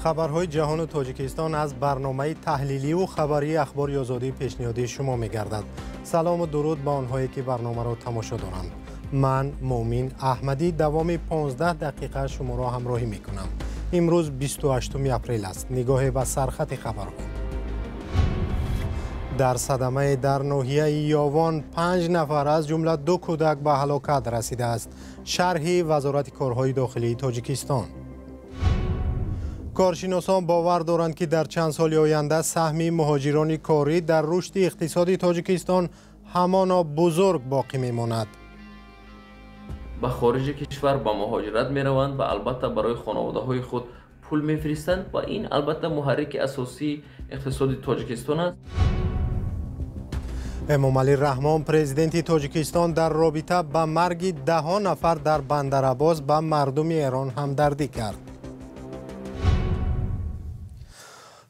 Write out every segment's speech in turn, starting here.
خبرهای جهان و تاجیکستان از برنامه تحلیلی و خبری اخبار آزادی پیشنهادی شما می‌گردد. سلام و درود به آنهایی که برنامه را تماشا دارند. من مومین احمدی دوام 15 دقیقه شما را همراهی می‌کنم. امروز 28 اپریل است. نگاه به سرخط خبرها. در صدمه در ناحیه یاوان 5 نفر از جمله 2 کودک به هلاکت رسیده است. شرح وزارت کارهای داخلی تاجیکستان. کارشناسان باور دارند که در چند سال آینده سهم مهاجران کاری در رشد اقتصادی تاجیکستان همانا بزرگ باقی میماند. به خارج کشور با مهاجرت می روند و البته برای خانواده های خود پول می فرستند و این البته محرک اساسی اقتصاد تاجیکستان است. امامعلی رحمان پرزیدنت تاجیکستان در رابطه با مرگ 10 نفر در بندر عباس به مردم ایران همدردی کرد.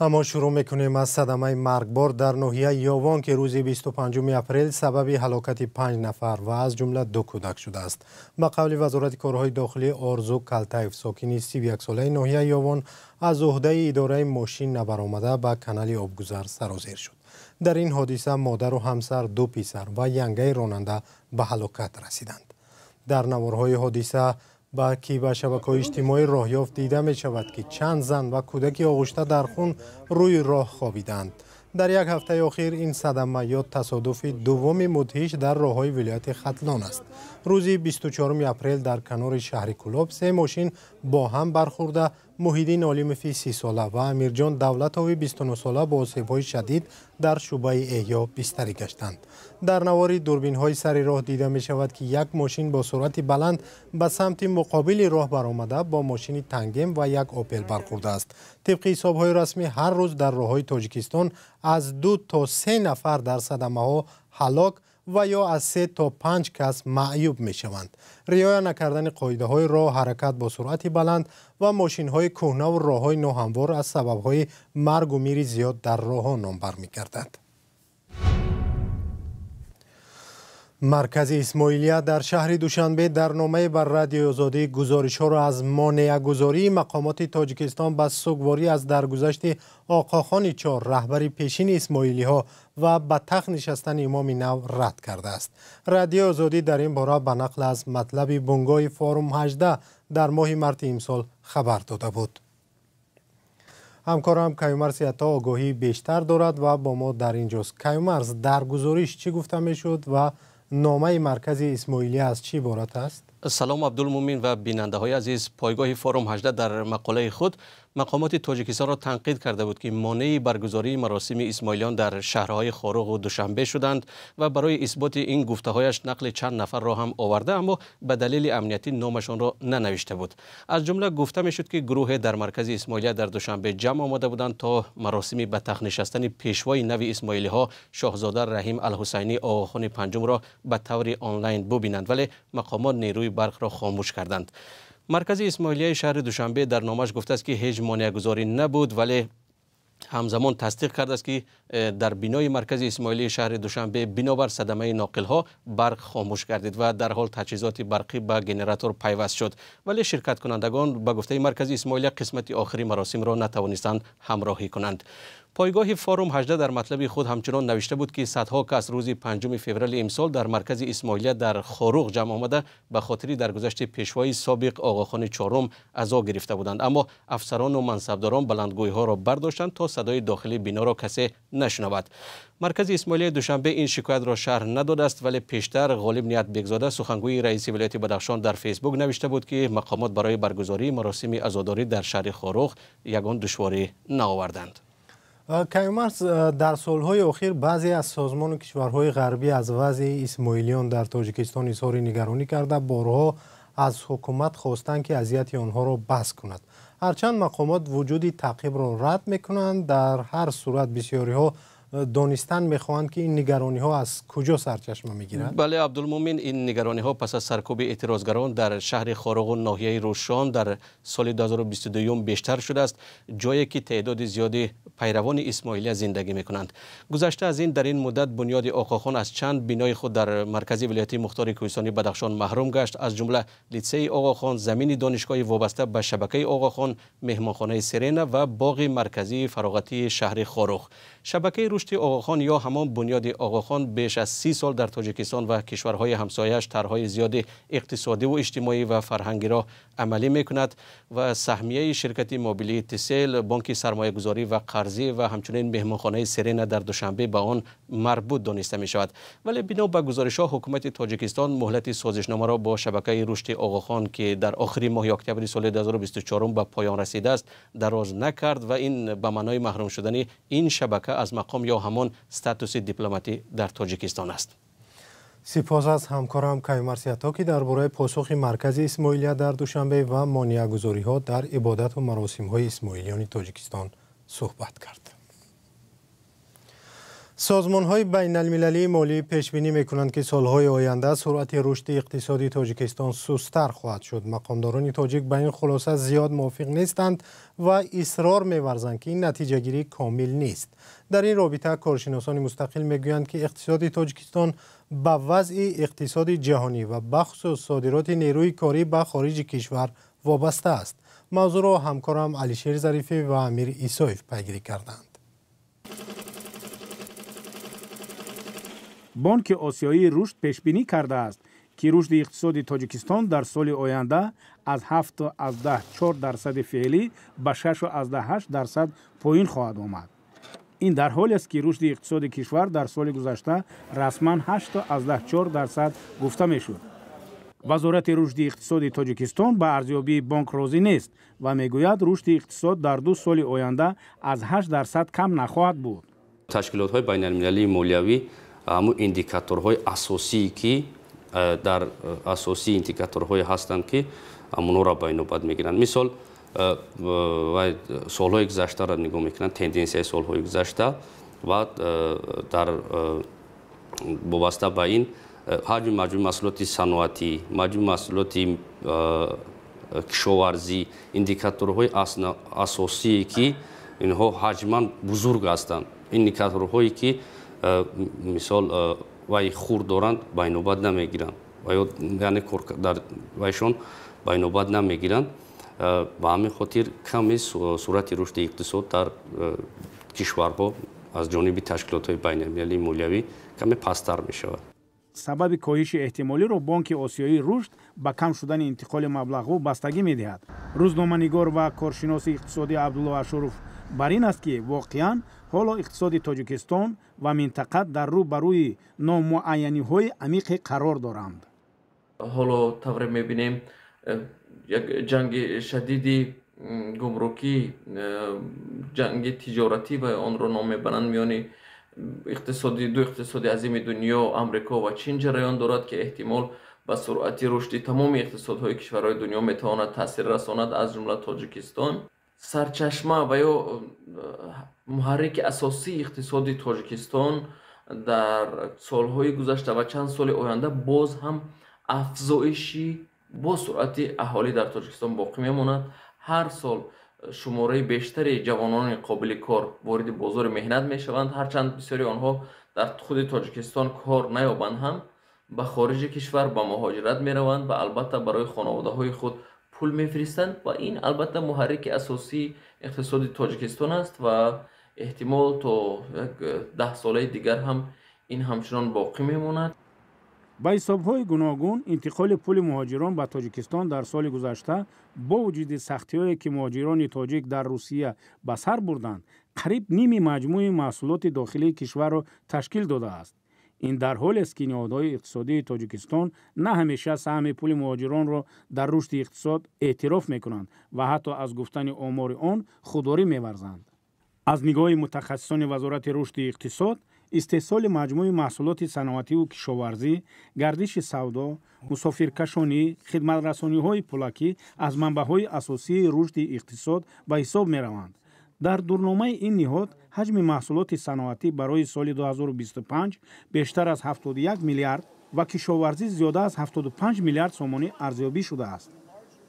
اما شروع میکنیم از صدمه مرگبار در ناحیه یاوان که روز 25 اپریل سبب هلاکت 5 نفر و از جمله 2 کودک شده است. به قول وزارت کارهای داخلی آرزو کلتایف ساکن 31 ساله ناحیه یاوان از عهده اداره ماشین نبرآمده به کانال آبگذر سرازیر شد. در این حادثه مادر و همسر 2 پسر و ینگه راننده به هلاکت رسیدند. در نوارهای حادثه به شبکه‌های اجتماعی راه یافت دیده می شود که چند زن و کودکی آغشته در خون روی راه خوابیدند. در یک هفته اخیر این صدمه یا تصادف دوم مدهش در راههای ولایت ختلان است. روز 24 اپریل در کنار شهر کلاب 3 ماشین با هم برخورده محیدین عالیمفی 30 ساله و امیرجان دولتوی 29 ساله با آسیب‌های شدید در شعبه احیا بستری گشتند. در نواری دوربین‌های سر راه دیده می شود که یک ماشین با سرعت بلند به سمت مقابل راه برآمده با ماشین تنگم و یک اوپل برخورده است. طبق حساب‌های رسمی هر روز در راه‌های تاجیکستان از 2 تا 3 نفر در صدمه‌ها هلاک و یا از 3 تا 5 کس معیوب می شوند. رعایت نکردن قاعده های راه، حرکت با سرعت بلند و ماشین های کهنه و راه های ناهموار از سبب های مرگ و میر زیاد در راه ها نام بر می گردد. مرکز اسماعیلیه در شهر دوشنبه در نامه بر رادیو آزادی گزارش ها را از مانع گذاری مقامات تاجیکستان به سوگواری از درگذشت آقاخان 4 رهبر پیشین اسماعیلی ها و به تخت نشستن امام نو رد کرده است. رادیو آزادی در این باره به نقل از مطلب بنگاه فارم 18 در ماه مارس امسال خبر داده بود. همکارم کیومرث عطا آگاهی بیشتر دارد و با ما در اینجاست. کیومرث، در گزارش چی گفته میشد و نامه مرکز اسماعیلی از چی عبارت است؟ سلام عبدالمومن و بیننده های عزیز. پایگاه فارم 18 در مقاله خود مقامات تاجیکستان را تنقید کرده بود که مانع برگزاری مراسم اسماعیلیان در شهرهای خاروق و دوشنبه شدند و برای اثبات این گفته‌هایش نقل چند نفر را هم آورده، اما به دلیل امنیتی نامشان را ننوشته بود. از جمله گفته میشد که گروه در مرکز اسماعیلیه در دوشنبه جمع آمده بودند تا مراسم به تخت نشستن پیشوای نو اسماعیلی ها شاهزاده رحیم الحسینی آقاخان پنجم را به طور آنلاین ببینند، ولی مقامات نیروی برق را خاموش کردند. مرکز اسماعیلیه شهر دوشنبه در نامش گفته است که هیچ مانع گذاری نبود، ولی همزمان تصدیق کرده است که در بینای مرکز اسماعیلی شهر دوشنبه بنابر صدمه ناقل ها برق خاموش گردید و در حال تجهیزات برقی به گنراتور پیوست شد، ولی شرکت کنندگان به گفته مرکز اسماعیلی قسمت آخری مراسم را نتوانستند همراهی کنند. پایگاه فارم 18 در مطلب خود همچنان نوشته بود که صدها کس روز 5 فوریه امسال در مرکز اسماعیلیه در خاروق جمع آمده به خاطر درگذشت پیشوای سابق آقاخان 4 عزا گرفته بودند، اما افسران و منصبداران بلندگوی ها را برداشتند تا صدای داخلی بنا را کسی نشنود. مرکز اسماعیلیه دوشنبه این شکایت را شرح نداده است، ولی پیشتر غالب نیت بگزاده سخنگوی رئیس ولایت بدخشان در فیسبوک نوشته بود که مقامات برای برگزاری مراسم عزاداری در شهر خاروق یگان دشواری نآوردند. کیومرث، در سالهای اخیر بعضی از سازمان کشورهای غربی از وضع اسماعیلیان در تاجیکستان اظهار نگرانی کرده، بارها از حکومت خواستند که اذیت آنها را بس کند. هرچند مقامات وجود تعقیب را رد میکنند، در هر صورت بسیاری ها دانستن میخواهند که این نگرانی ها از کجا سرچشمه میگیرد؟ بله عبدالمومن، این نگرانی ها پس از سرکوب اعتراضگران در شهر خارق و ناحیه روشان در سال 2022 بیشتر شده است، جایی که تعداد زیادی پیروان اسماعیلی زندگی میکنند. گذشته از این در این مدت بنیاد آقاخان از چند بینای خود در مرکزی ولایت مختار کوهستانی بدخشان محروم گشت، از جمله لیسه آقاخان، زمین دانشگاهی وابسته به شبکه آقاخان، مهمانخانه سرینا و باغ مرکزی فراغتی شهر خارق. شبکه رشد آقاخان یا همان بنیاد آقاخان بیش از 30 سال در تاجیکستان و کشورهای همسایه‌اش طرح‌های زیاد اقتصادی و اجتماعی و فرهنگی را عملی می‌کند و سهمیه شرکت موبیلی تسل، بانک سرمایه‌گذاری و قرضی و همچنین مهمانخانه سرینا در دوشنبه به آن مربوط دانسته می‌شود. ولی بنا به گزارش‌ها حکومت تاجیکستان مهلت سازشنامه را با شبکه رشد آقاخان که در آخر ماه اکتبر سال 2024 به پایان رسیده است دراز نکرد و این به معنای محروم شدن این شبکه از مقام یا همان استاتوس دیپلماتی در تاجیکستان است. سپاس از همکارم کیومرث عطا که درباره پاسخ مرکز اسماعیلیه در دوشنبه و مانع‌گذاری ها در عبادت و مراسم های اسماعیلیان تاجیکستان صحبت کرد. سازمان های بین المللی مالی پیش بینی میکنند که سالهای آینده سرعت رشد اقتصادی تاجیکستان سست‌تر خواهد شد. مقامداران تاجیک به این خلاصه زیاد موافق نیستند و اصرار می‌ورزند که این نتیجه گیری کامل نیست. در این رابطه کارشناسان مستقل میگویند که اقتصاد تاجیکستان به وضع اقتصاد جهانی و بخصوص صادرات نیروی کاری به خارج کشور وابسته است. موضوع را همکارم علیشیر ظریفی و امیر عیسایف پیگیری کردند. بانک آسیایی رشد پیش بینی کرده است که رشد اقتصادی تاجیکستان در سال آینده از 7.4% فعلی به 6.8% پایین خواهد آمد. این در حالی است که رشد اقتصادی کشور در سال گذشته رسما 8.4% گفته میشد. وزارت رشد اقتصادی تاجیکستان به ارزیابی بانک راضی نیست و میگوید رشد اقتصاد در 2 سال آینده از 8% کم نخواهد بود. تشکیلات‌های بین‌المللی مالیوی همون اندیکاتورهای اساسی که در اساسی اندیکاتورهای هستند که همون را به نوبت میگیرند. مثال سالهای گذشته را نگاه میکنند، تندنسی سالهای گذشته و در وابسته به این حجم مجموع محصولات صنعتی، مجموع محصولات کشاورزی، اندیکاتورهای اساسی که اینها حجما بزرگ هستند. اندیکاتورهایی که مثال وای خورد دارند به نوبت نمیگیرند و یعنی در وایشون به نوبت نمیگیرند. به همین خاطر کمی سرعت رشد اقتصاد در کشورها از جانب تشکیلات‌های بین‌المللی مالیوی کمی پست‌تر می‌شود. سبب کاهش احتمالی را بانک آسیایی رشد به کم شدن انتقال مبلغ‌ها بستگی می‌دهد. روزنامه‌نگار و کارشناس اقتصادی عبدالله اشرف بر این است که واقعاً حالا اقتصاد تاجیکستان و منطقه در رو بروی نامعینی‌های عمیق قرار دارند. حالا طور می‌بینیم یک جنگ شدیدی گمرکی، جنگ تجارتی و آن را نام می‌برند میان دو اقتصادی عظیم دنیا آمریکا و چین جریان دارد که احتمال به سرعت رشد تمام اقتصادهای کشورهای دنیا میتواند تاثیر رساند، از جمله تاجیکستان. سرچشمه و یا محرک اساسی اقتصادی تاجیکستان در سالهای گذشته و چند سال آینده باز هم افزایشی با سرعت اهالی در تاجیکستان باقی میماند. هر سال شماره بیشتری جوانان قابل کار وارد بازار مهنت میشوند، هرچند بسیاری آنها در خود تاجیکستان کار نیابند هم به خارج کشور به مهاجرت میروند و البته برای خانواده های خود پول میفرستند و این البته محرک اساسی اقتصادی تاجیکستان است و احتمال تا 10 ساله دیگر هم این همچنان باقی میماند. با حساب‌های گوناگون انتقال پول مهاجران به تاجیکستان در سال گذشته با وجود سختی‌هایی که مهاجران تاجیک در روسیه به سر بردند، قریب نیم مجموع محصولات داخلی کشور را تشکیل داده است. این در حالی است که نهادهای اقتصادی تاجیکستان نه همیشه سهم پول مهاجران را در رشد اقتصاد اعتراف می‌کنند و حتی از گفتن آمار آن خودداری می‌ورزند. از نگاه متخصصان وزارت رشد اقتصاد، استحصال مجموع محصولات صنعتی و کشاورزی، گردش سودا، مسافرکشانی، خدمت‌رسانی‌های پولاکی از منبع‌های اساسی رشد اقتصاد به حساب می‌روند. در دورنامه این نهاد حجم محصولات صنعتی برای سال 2025 بیشتر از 71 میلیارد و کشاورزی زیاده از 75 میلیارد سومانی ارزیابی شده است.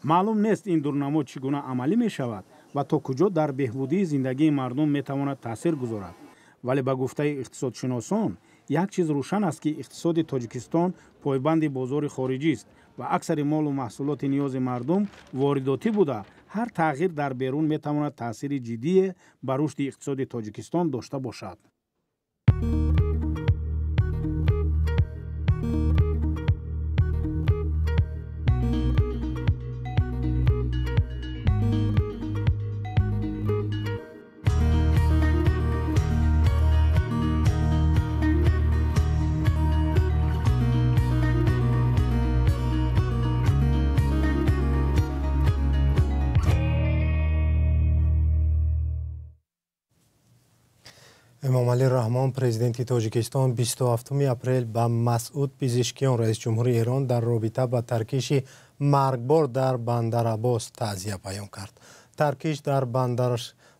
معلوم نیست این دورنامه چگونه عملی می شود و تا کجا در بهبودی زندگی مردم می تواند تاثیر گذارد. ولی به گفته اقتصادشناسان یک چیز روشن است که اقتصاد تاجیکستان پایبند بازار خارجی است و اکثر مال و محصولات نیاز مردم وارداتی بوده. هر تغییر در بیرون می تواند تاثیر جدی بر رشد اقتصاد تاجیکستان داشته باشد. امامعلی رحمان پرزیدنت تاجیکستان 27 اپریل به مسعود پزشکیان رئیس جمهوری ایران در رابطه با ترکیش مرگبار در بندر عباس تعزیه بیان کرد. ترکیش در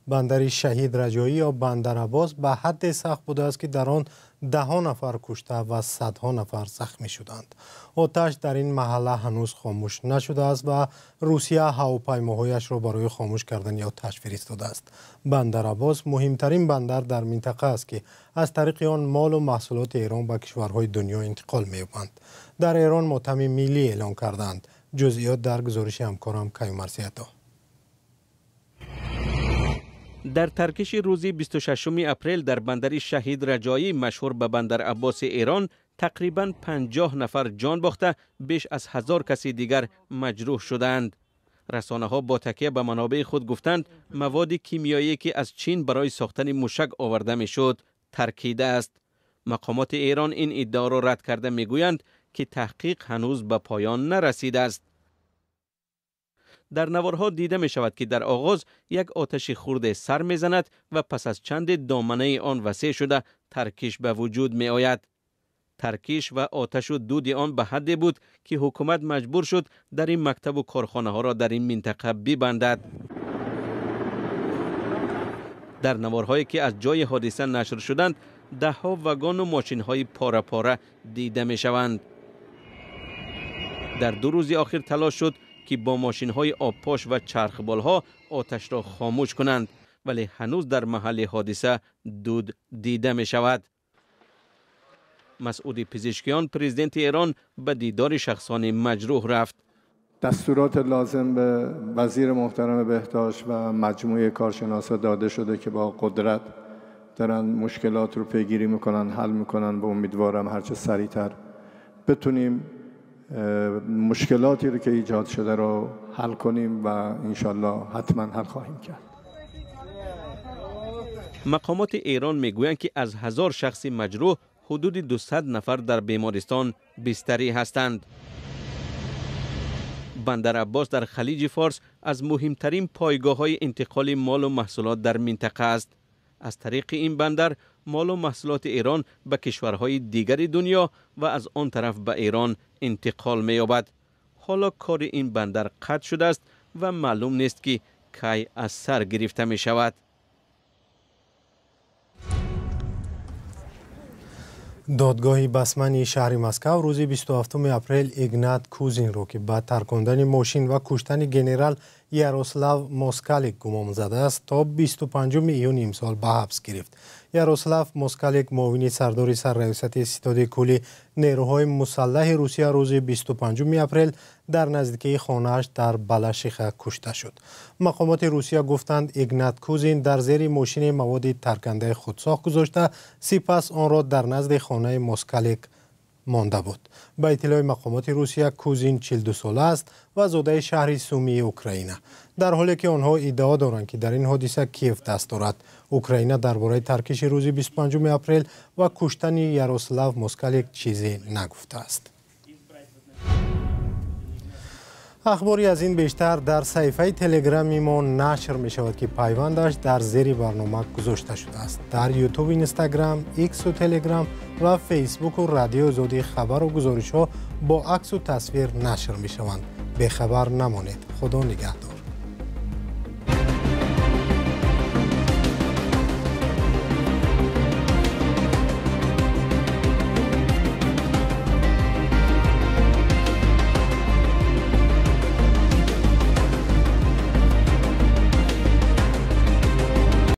بندر شهید رجایی یا بندر عباس به حد سخت بوده است که در آن 10 نفر کشته و صدها نفر زخمی شدند. آتش در این محله هنوز خاموش نشده است و روسیه هواپیماهایش را برای خاموش کردن آتش فرستاده است. بندر عباس مهمترین بندر در منطقه است که از طریق آن مال و محصولات ایران به کشورهای دنیا انتقال می‌یابند. در ایران ماتم ملی اعلان کردند. جزئیات در گزارش همکارم کیومرث عطا. در ترکیش روزی 26 اپریل در بندر شهید رجایی مشهور به بندر عباس ایران تقریباً 50 نفر جان باخته بیش از 1000 کسی دیگر مجروح شدند. رسانه ها با تکیه به منابع خود گفتند مواد کیمیایی که از چین برای ساختن موشک آورده میشد ترکیده است. مقامات ایران این ادعا را رد کرده میگویند که تحقیق هنوز به پایان نرسیده است. در نوارها دیده می شود که در آغاز یک آتش خرد سر می زند و پس از چند دامنه آن وسیع شده ترکیش به وجود می آید. ترکیش و آتش و دود آن به حدی بود که حکومت مجبور شد در این مکتب و کارخانه ها را در این منطقه ببندد. در نوارهایی که از جای حادثه نشر شدند 10 وگان و ماشین های پاره پاره دیده می شوند. در 2 روز آخر تلاش شد که با ماشین های آبپاش و چرخبال ها آتش را خاموش کنند ولی هنوز در محل حادثه دود دیده می شود. مسعود پزشکیان پرزیدنت ایران به دیدار شخصان مجروح رفت. دستورات لازم به وزیر محترم بهداشت و مجموعه کارشناسا داده شده که با قدرت دارن مشکلات رو پیگیری میکنن، حل میکنن و امیدوارم هرچه سریعتر بتونیم مشکلاتی رو که ایجاد شده رو حل کنیم و انشالله حتما حل خواهیم کرد. مقامات ایران میگویند که از 1000 شخص مجروح حدود 200 نفر در بیمارستان بستری هستند. بندر عباس در خلیج فارس از مهمترین پایگاه‌های انتقال مال و محصولات در منطقه است. از طریق این بندر مال و محصولات ایران به کشورهای دیگر دنیا و از آن طرف به ایران انتقال می‌یابد. حالا کار این بندر قطع شده است و معلوم نیست که کی از سر گرفته می شود. دادگاه بسمنی شهر مسکو روز 27 اپریل ایگنات کوزین را که با ترکاندن ماشین و کشتن ژنرال یاروسلاو موسکالیک گمان زده است تا 25 ایون امسال به حبس گرفت. یاروسلاو موسکالیک معاون سردار سررئیست ستاد کلی نیروهای مسلح روسیه روز 25 اپریل در نزدیکی خانه‌اش در بلاشیخه کشته شد. مقامات روسیه گفتند ایگنات کوزین در زیر ماشین مواد ترکنده خودساخت گذاشته سپس آن را در نزد خانه موسکالیک مانده بود. با اطلاع مقامات روسیه کوزین 42 ساله است و زاده شهر سومی اوکراین. در حالی که آنها ادعا دارند که در این حادثه کیف دست دارد. اوکراین درباره ترکیش روز 25 اپریل و کشتن یاروسلاو موسکالیک چیزی نگفته است. اخباری از این بیشتر در صفحه تلگرامی ما نشر می شود که پیوندش در زیر برنامه گذاشته شده است. در یوتیوب، اینستاگرام، ایکس و تلگرام و فیسبوک و رادیو آزادی خبر و گزارش ها با عکس و تصویر نشر می شوند. به خبر نمانید. خدا نگهدار.